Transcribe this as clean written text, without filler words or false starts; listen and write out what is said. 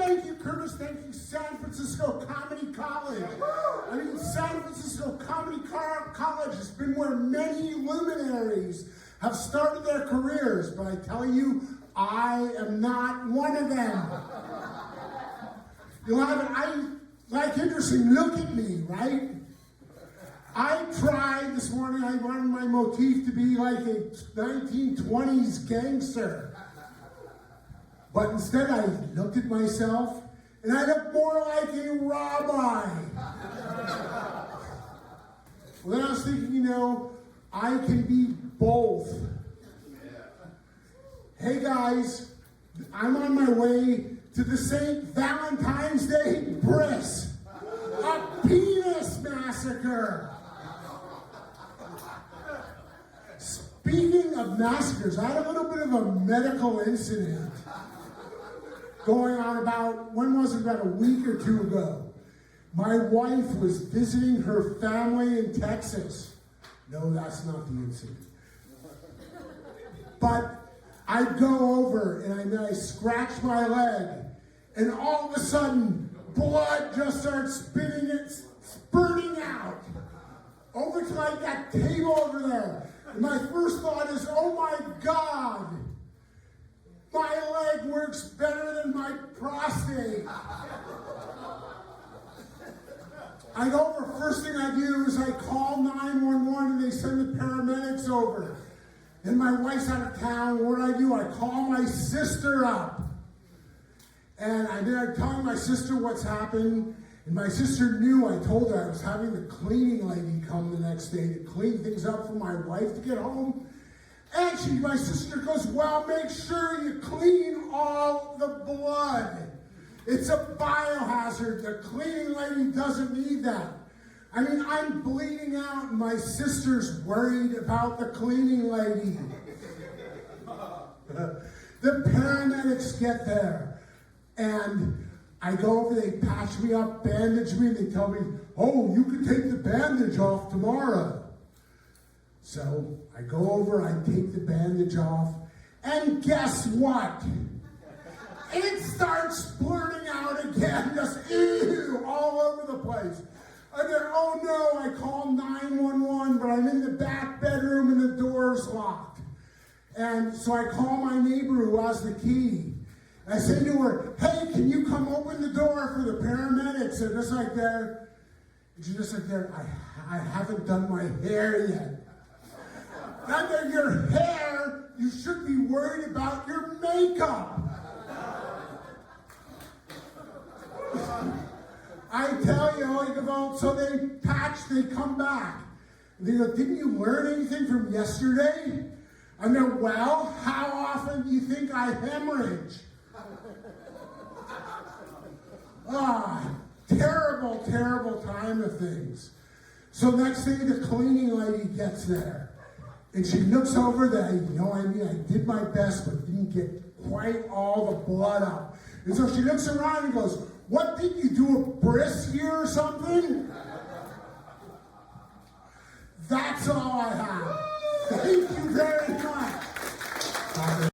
thank you, Curtis. Thank you, San Francisco Comedy College. San Francisco Comedy College has been where many luminaries have started their careers, but I tell you, I am not one of them. You know, like interesting, look at me, right? I tried this morning, I wanted my motif to be like a 1920s gangster. But instead I looked at myself and I looked more like a rabbi. Well, then I was thinking, you know, I can be both. Hey guys, I'm on my way to the St. Valentine's Day bris, a penis massacre. Speaking of massacres, I had a little bit of a medical incident going on about a week or two ago. My wife was visiting her family in Texas. No, that's not the incident. But I go over and I scratch my leg, and all of a sudden, blood just starts spurting out over to like that table over there. And my first thought is, oh my God, my leg works better than my prostate. I go over, first thing I do is I call 911 and they send the paramedics over. And my wife's out of town. What do? I call my sister up. And I'm telling my sister what's happening. And my sister knew. I told her I was having the cleaning lady come the next day to clean things up for my wife to get home. And my sister goes, well, make sure you clean all the blood. It's a biohazard. The cleaning lady doesn't need that. I mean, I'm bleeding out and my sister's worried about the cleaning lady. The paramedics get there and I go over, they patch me up, bandage me, and they tell me, oh, you can take the bandage off tomorrow. So I go over, I take the bandage off, and guess what? It starts blurting out again, just ew, all over the place. And then, oh no, I call 911, but I'm in the back bedroom and the door's locked. And so I call my neighbor who has the key. And I say to her, hey, can you come open the door for the paramedics? And just like that, and she's just like that, I haven't done my hair yet. Not that your hair, you should be worried about your makeup. I tell you, so they come back. They go, didn't you learn anything from yesterday? I go, well, how often do you think I hemorrhage? Terrible, terrible time of things. So next day the cleaning lady gets there. And she looks over there, I did my best, but didn't get quite all the blood up. And so she looks around and goes, what, did you do a bris here or something? That's all I have. Thank you very much.